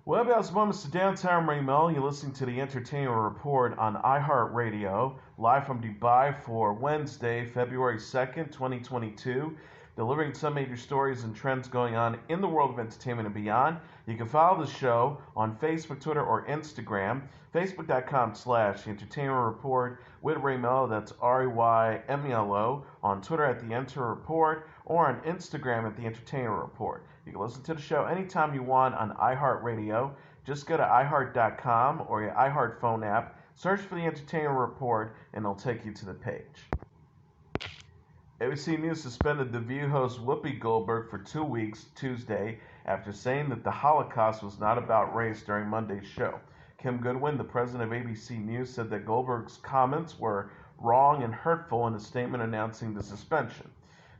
Webhouse Moments to Downtown Raymond. You're listening to the Entertainment Report on iHeartRadio, live from Dubai for Wednesday, February 2nd, 2022. Delivering some major stories and trends going on in the world of entertainment and beyond. You can follow the show on Facebook, Twitter, or Instagram. Facebook.com/The Entertainment Report with Raymelo, that's RAYMELO. On Twitter at The Enter Report, or on Instagram at The Entertainment Report. You can listen to the show anytime you want on iHeartRadio. Just go to iHeart.com or your iHeart phone app, search for The Entertainment Report, and it'll take you to the page. ABC News suspended The View host Whoopi Goldberg for 2 weeks Tuesday after saying that the Holocaust was not about race during Monday's show. Kim Goodwin, the president of ABC News, said that Goldberg's comments were wrong and hurtful in a statement announcing the suspension.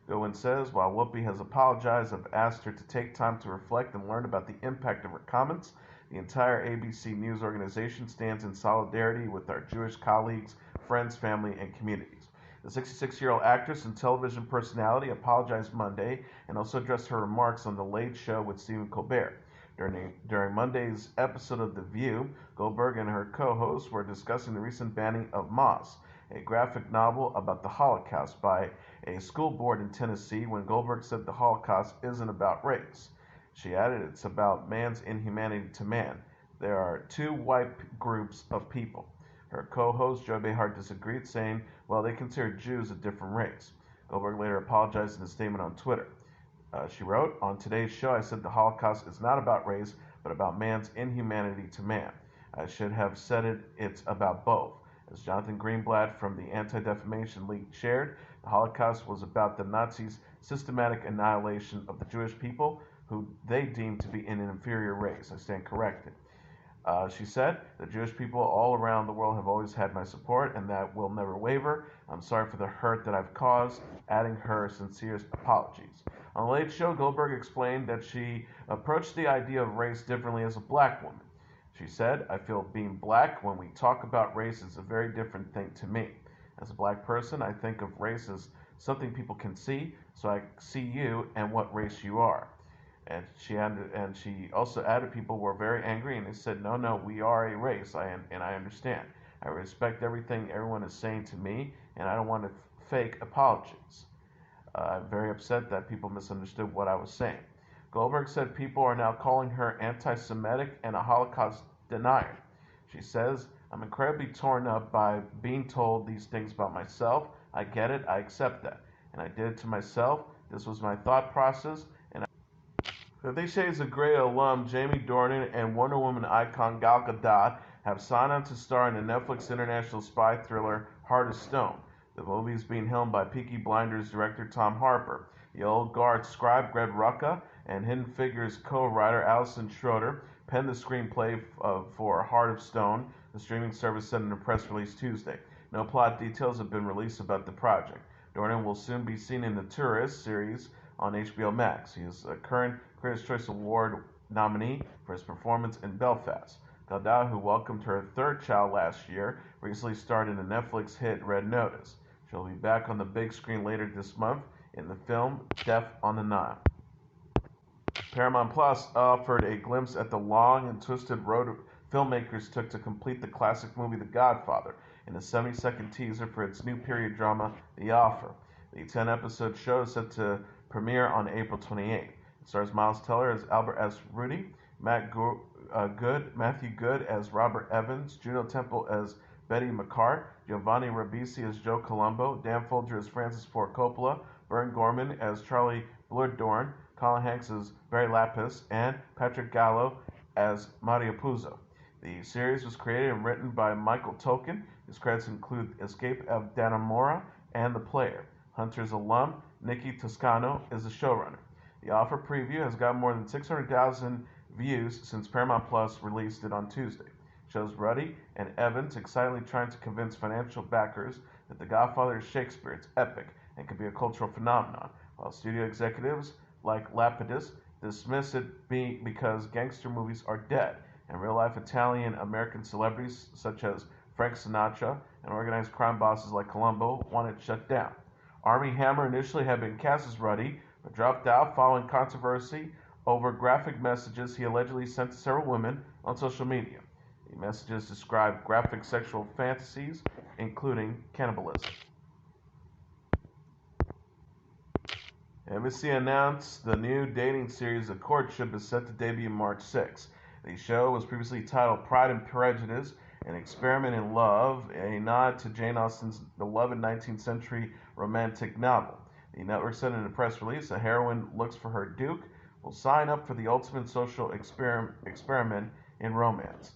Goodwin says, while Whoopi has apologized, I've asked her to take time to reflect and learn about the impact of her comments. The entire ABC News organization stands in solidarity with our Jewish colleagues, friends, family, and communities. The 66-year-old actress and television personality apologized Monday and also addressed her remarks on The Late Show with Stephen Colbert. During Monday's episode of The View, Goldberg and her co-hosts were discussing the recent banning of Moss, a graphic novel about the Holocaust, by a school board in Tennessee, when Goldberg said the Holocaust isn't about race. She added, it's about man's inhumanity to man. There are two white groups of people. Her co-host, Joy Behar, disagreed, saying, well, they consider Jews a different race. Goldberg later apologized in a statement on Twitter. She wrote, on today's show, I said the Holocaust is not about race, but about man's inhumanity to man. I should have said it's about both. As Jonathan Greenblatt from the Anti-Defamation League shared, the Holocaust was about the Nazis' systematic annihilation of the Jewish people, who they deemed to be an inferior race. I stand corrected. She said, the Jewish people all around the world have always had my support, and that will never waver. I'm sorry for the hurt that I've caused, adding her sincerest apologies. On The Late Show, Goldberg explained that she approached the idea of race differently as a black woman. She said, I feel being black when we talk about race is a very different thing to me. As a black person, I think of race as something people can see, so I see you and what race you are. And she also added people were very angry, and they said, no, we are a race, and I understand. I respect everything everyone is saying to me, and I don't want to fake apologies. I'm very upset that people misunderstood what I was saying. Goldberg said people are now calling her anti-Semitic and a Holocaust denier. She says, I'm incredibly torn up by being told these things about myself. I get it, I accept that. And I did it to myself. This was my thought process. Fifty Shades of Grey alum Jamie Dornan and Wonder Woman icon Gal Gadot have signed on to star in the Netflix international spy thriller Heart of Stone. The movie is being helmed by Peaky Blinders director Tom Harper, the Old Guard scribe Greg Rucka, and Hidden Figures co-writer Alison Schroeder penned the screenplay for Heart of Stone, the streaming service said in a press release Tuesday. No plot details have been released about the project. Dornan will soon be seen in The Tourist series on HBO Max. He is a current Critics' Choice Award nominee for his performance in Belfast. Gadot, who welcomed her third child last year, recently starred in the Netflix hit Red Notice. She'll be back on the big screen later this month in the film Death on the Nile. Paramount Plus offered a glimpse at the long and twisted road filmmakers took to complete the classic movie The Godfather in a 70-second teaser for its new period drama, The Offer. The 10-episode show is set to premiere on April 28th. It stars Miles Teller as Albert S. Rudy, Matthew Good as Robert Evans, Juno Temple as Betty McCart, Giovanni Ribisi as Joe Colombo, Dan Folger as Francis Ford Coppola, Vern Gorman as Charlie Bluhdorn, Colin Hanks as Barry Lapis, and Patrick Gallo as Mario Puzo. The series was created and written by Michael Tolkien. His credits include Escape of Dannemora and The Player. Hunters alum Nikki Toscano is the showrunner. The Offer preview has got more than 600,000 views since Paramount Plus released it on Tuesday. It shows Ruddy and Evans excitedly trying to convince financial backers that The Godfather is Shakespeare, it's epic, and can be a cultural phenomenon, while studio executives like Lapidus dismiss it because gangster movies are dead, and real-life Italian-American celebrities such as Frank Sinatra and organized crime bosses like Columbo want it shut down. Armie Hammer initially had been cast as Ruddy, but dropped out following controversy over graphic messages he allegedly sent to several women on social media. The messages describe graphic sexual fantasies, including cannibalism. NBC announced the new dating series The Courtship is set to debut March 6. The show was previously titled Pride and Prejudice, an experiment in love, a nod to Jane Austen's beloved 19th century romantic novel. The network said in a press release, a heroine looks for her duke, will sign up for the ultimate social experiment in romance.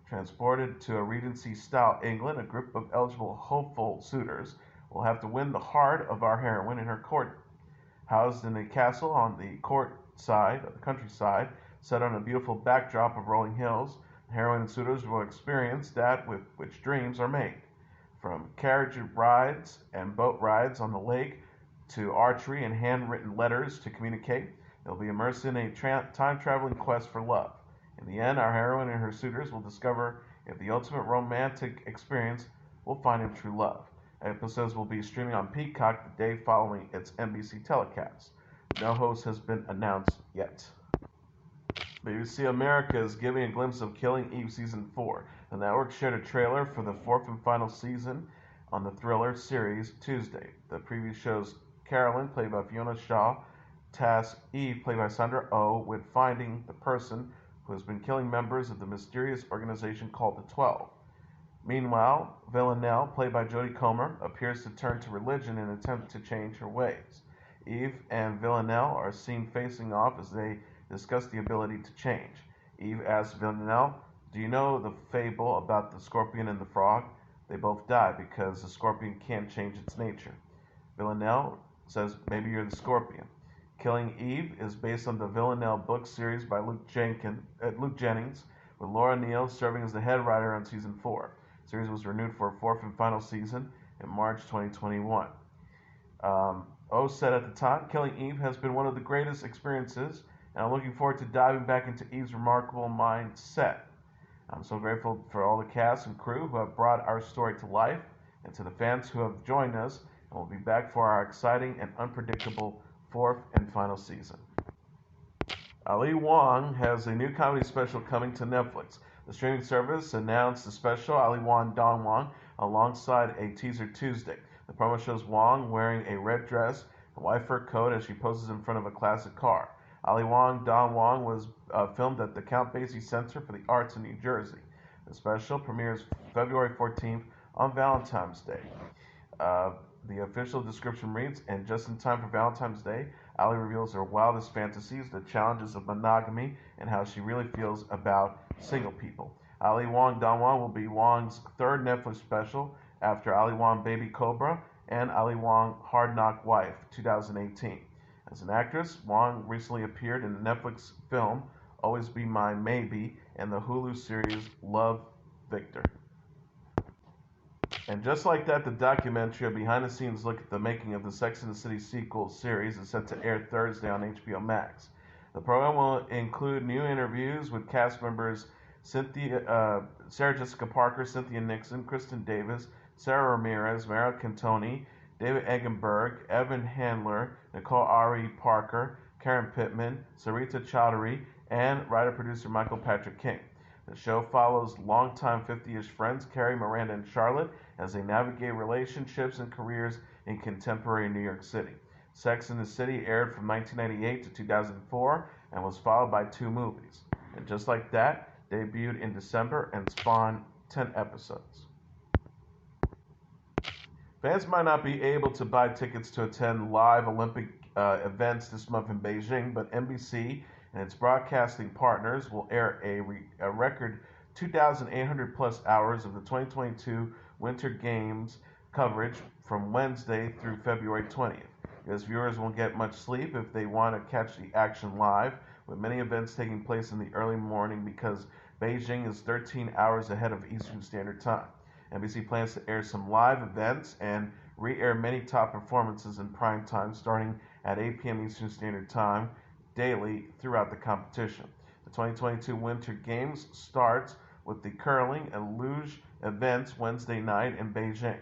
Transported to a Regency-style England, a group of eligible hopeful suitors will have to win the heart of our heroine in her court. Housed in a castle on the countryside, set on a beautiful backdrop of rolling hills, the heroine and suitors will experience that with which dreams are made. From carriage rides and boat rides on the lake to archery and handwritten letters to communicate, they'll be immersed in a time-traveling quest for love. In the end, our heroine and her suitors will discover if the ultimate romantic experience will find in true love. Episodes will be streaming on Peacock the day following its NBC telecast. No host has been announced yet. BBC America is giving a glimpse of Killing Eve Season 4. The network shared a trailer for the fourth and final season on the thriller series Tuesday. The preview shows Carolyn, played by Fiona Shaw, task Eve, played by Sandra Oh, with finding the person who has been killing members of the mysterious organization called the 12. Meanwhile, Villanelle, played by Jodie Comer, appears to turn to religion in an attempt to change her ways. Eve and Villanelle are seen facing off as they discuss the ability to change. Eve asks Villanelle, "Do you know the fable about the scorpion and the frog? They both die because the scorpion can't change its nature." Villanelle says, "Maybe you're the scorpion." Killing Eve is based on the Villanelle book series by Luke Jennings, with Laura Neal serving as the head writer on Season 4. The series was renewed for a fourth and final season in March 2021. O said at the time, "Killing Eve has been one of the greatest experiences, and I'm looking forward to diving back into Eve's remarkable mindset. I'm so grateful for all the cast and crew who have brought our story to life, and to the fans who have joined us, and we'll be back for our exciting and unpredictable fourth and final season." Ali Wong has a new comedy special coming to Netflix. The streaming service announced the special Ali Wong Don Wong alongside a teaser Tuesday. The promo shows Wong wearing a red dress and white fur coat as she poses in front of a classic car. Ali Wong Don Wong was filmed at the Count Basie Center for the Arts in New Jersey. The special premieres February 14th on Valentine's Day. The official description reads, "And just in time for Valentine's Day, Ali reveals her wildest fantasies, the challenges of monogamy, and how she really feels about single people." Ali Wong Don Wong will be Wong's third Netflix special after Ali Wong Baby Cobra and Ali Wong Hard Knock Wife 2018. As an actress, Wong recently appeared in the Netflix film Always Be My Maybe and the Hulu series Love, Victor. And just like that, the documentary, a behind-the-scenes look at the making of the Sex and the City sequel series, is set to air Thursday on HBO Max. The program will include new interviews with cast members Sarah Jessica Parker, Cynthia Nixon, Kristen Davis, Sarah Ramirez, Mara Cantoni, David Eggenberg, Evan Handler, Nicole Ari Parker, Karen Pittman, Sarita Chowdhury, and writer-producer Michael Patrick King. The show follows longtime 50-ish friends Carrie, Miranda, and Charlotte as they navigate relationships and careers in contemporary New York City. Sex and the City aired from 1998 to 2004 and was followed by 2 movies. And just like that, debuted in December and spawned 10 episodes. Fans might not be able to buy tickets to attend live Olympic events this month in Beijing, but NBC and its broadcasting partners will air a record 2,800 plus hours of the 2022 Winter Games coverage from Wednesday through February 20th. U.S. viewers won't get much sleep if they want to catch the action live, with many events taking place in the early morning because Beijing is 13 hours ahead of Eastern Standard Time. NBC plans to air some live events and re-air many top performances in prime time starting at 8 p.m. Eastern Standard Time daily throughout the competition. The 2022 Winter Games starts with the curling and luge events Wednesday night in Beijing.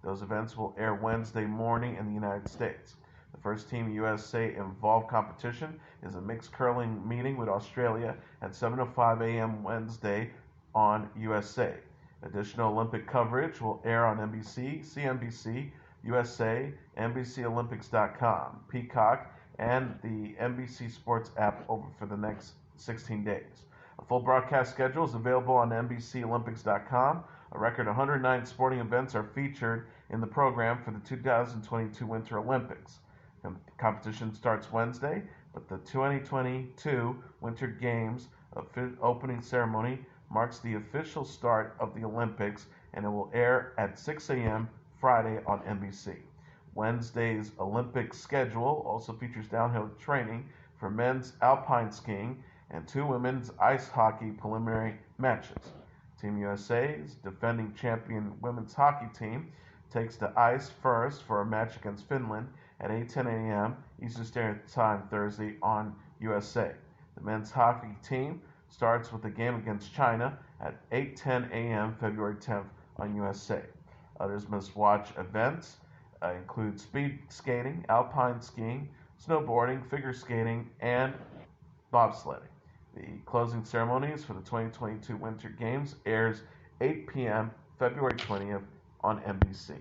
Those events will air Wednesday morning in the United States. The first Team USA involved competition is a mixed curling meeting with Australia at 7:05 a.m. Wednesday on USA. Additional Olympic coverage will air on NBC, CNBC, USA, NBCOlympics.com, Peacock, and the NBC Sports app over for the next 16 days. A full broadcast schedule is available on NBCOlympics.com. A record 109 sporting events are featured in the program for the 2022 Winter Olympics. Competition starts Wednesday, but the 2022 Winter Games opening ceremony marks the official start of the Olympics, and it will air at 6 a.m. Friday on NBC. Wednesday's Olympic schedule also features downhill training for men's alpine skiing and 2 women's ice hockey preliminary matches. Team USA's defending champion women's hockey team takes the ice first for a match against Finland at 8:10 a.m. Eastern Standard Time Thursday on USA. The men's hockey team starts with a game against China at 8:10 a.m. February 10th on USA. Others must-watch events include speed skating, alpine skiing, snowboarding, figure skating, and bobsledding. The closing ceremonies for the 2022 Winter Games airs 8 p.m. February 20th on NBC.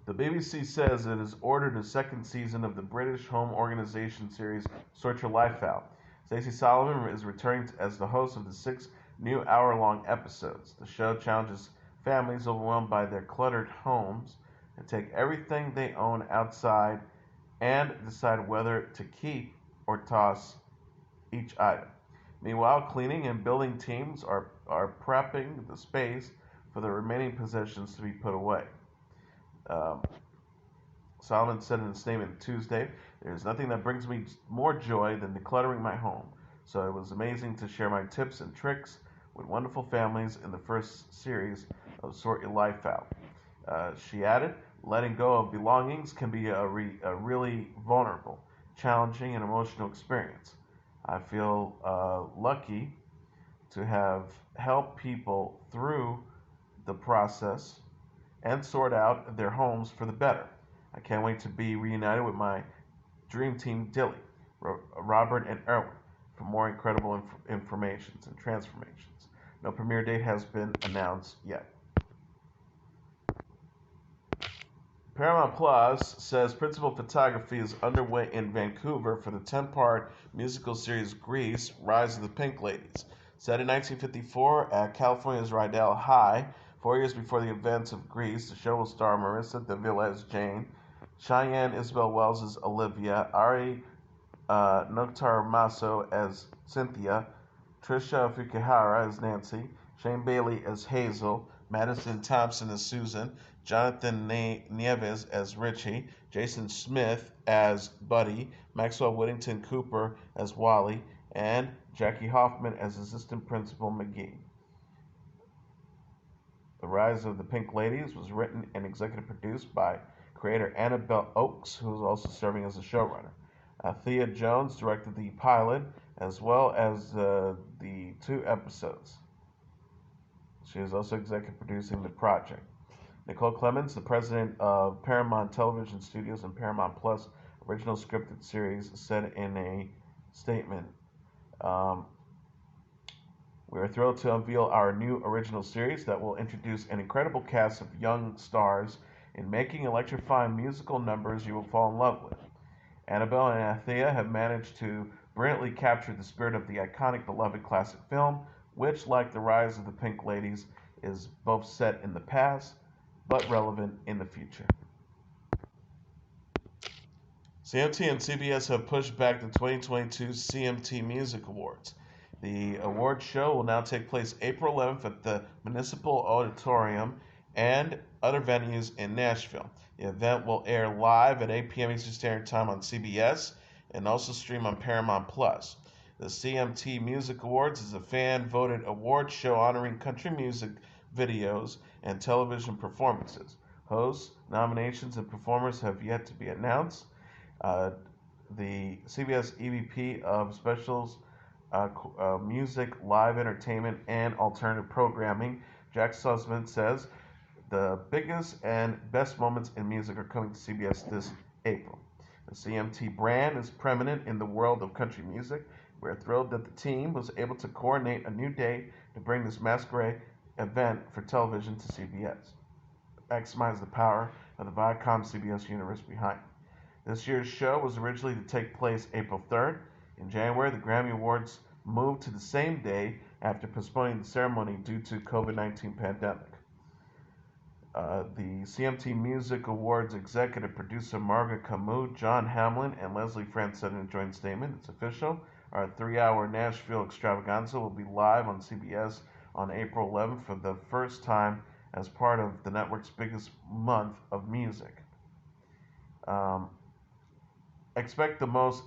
The BBC says it has ordered a second season of the British home organisation series Sort Your Life Out. Stacey Solomon is returning as the host of the 6 new hour-long episodes. The show challenges families overwhelmed by their cluttered homes to take everything they own outside and decide whether to keep or toss each item. Meanwhile, cleaning and building teams are prepping the space for the remaining possessions to be put away. Solomon said in a statement Tuesday, "There's nothing that brings me more joy than decluttering my home, so it was amazing to share my tips and tricks with wonderful families in the first series of Sort Your Life Out." She added, "Letting go of belongings can be a really vulnerable, challenging, and emotional experience. I feel lucky to have helped people through the process and sort out their homes for the better. I can't wait to be reunited with my dream team, Dilly, Robert, and Erwin, for more incredible informations and transformations." No premiere date has been announced yet. Paramount Plus says principal photography is underway in Vancouver for the 10-part musical series Grease, Rise of the Pink Ladies. Set in 1954 at California's Rydell High, 4 years before the events of Grease, the show will star Marissa DeVille as Jane, Cheyenne Isabel Wells as Olivia, Ari Noctaramaso as Cynthia, Trisha Fukuhara as Nancy, Shane Bailey as Hazel, Madison Thompson as Susan, Jonathan Nieves as Richie, Jason Smith as Buddy, Maxwell Whittington Cooper as Wally, and Jackie Hoffman as Assistant Principal McGee. The Rise of the Pink Ladies was written and executive produced by creator Annabelle Oakes, who is also serving as a showrunner. Thea Jones directed the pilot as well as the 2 episodes. She is also executive producing the project. Nicole Clements, the president of Paramount Television Studios and Paramount Plus original scripted series, said in a statement, "We are thrilled to unveil our new original series that will introduce an incredible cast of young stars in making electrifying musical numbers you will fall in love with. Annabelle and Althea have managed to brilliantly capture the spirit of the iconic beloved classic film, which, like The Rise of the Pink Ladies, is both set in the past but relevant in the future." CMT and CBS have pushed back the 2022 CMT Music Awards. The award show will now take place April 11th at the Municipal Auditorium and other venues in Nashville. The event will air live at 8 p.m. Eastern Standard Time on CBS and also stream on Paramount Plus. The CMT Music Awards is a fan-voted award show honoring country music videos and television performances. Hosts, nominations, and performers have yet to be announced. The CBS EVP of Specials, Music, Live Entertainment, and Alternative Programming, Jack Sussman, says The biggest and best moments in music are coming to CBS this April. The CMT brand is preeminent in the world of country music. We're thrilled that the team was able to coordinate a new date to bring this masquerade event for television to CBS. Maximize the power of the Viacom CBS universe behind it. This year's show was originally to take place April 3rd. In January, the Grammy Awards moved to the same day after postponing the ceremony due to COVID-19 pandemic. The CMT Music Awards executive producer Margaret Camus, John Hamlin, and Leslie France said in a joint statement, "It's official. Our 3-hour Nashville extravaganza will be live on CBS on April 11th for the first time as part of the network's biggest month of music. Expect the most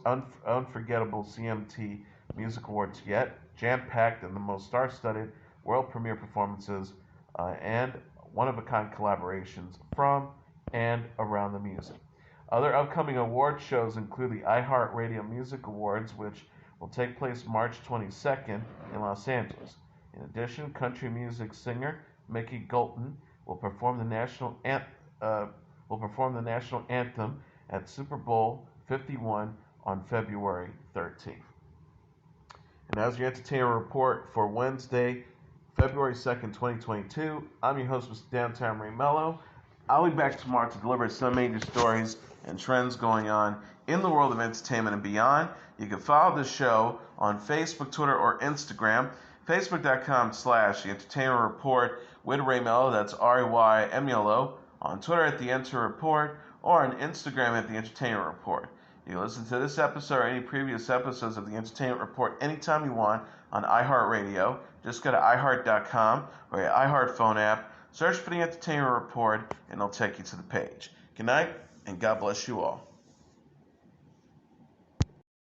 unforgettable CMT Music Awards yet, jam-packed and the most star-studded world premiere performances and one-of-a-kind collaborations from and around the music." Other upcoming award shows include the iHeartRadio Music Awards, which will take place March 22nd in Los Angeles. In addition, country music singer Mickey Guyton will perform the national anthem at Super Bowl 51 on February 13th. And as your entertainment report for Wednesday, February 2nd, 2022, I'm your host, Mr. Downtown Ray Melo. I'll be back tomorrow to deliver some major stories and trends going on in the world of entertainment and beyond. You can follow the show on Facebook, Twitter, or Instagram. Facebook.com/The Entertainment Report with Ray Melo, that's RAYMELO. On Twitter at The Enter Report, or on Instagram at The Entertainment Report. You can listen to this episode or any previous episodes of The Entertainment Report anytime you want on iHeartRadio. Just go to iHeart.com or your iHeart phone app, search for The Entertainment Report, and it'll take you to the page. Good night, and God bless you all.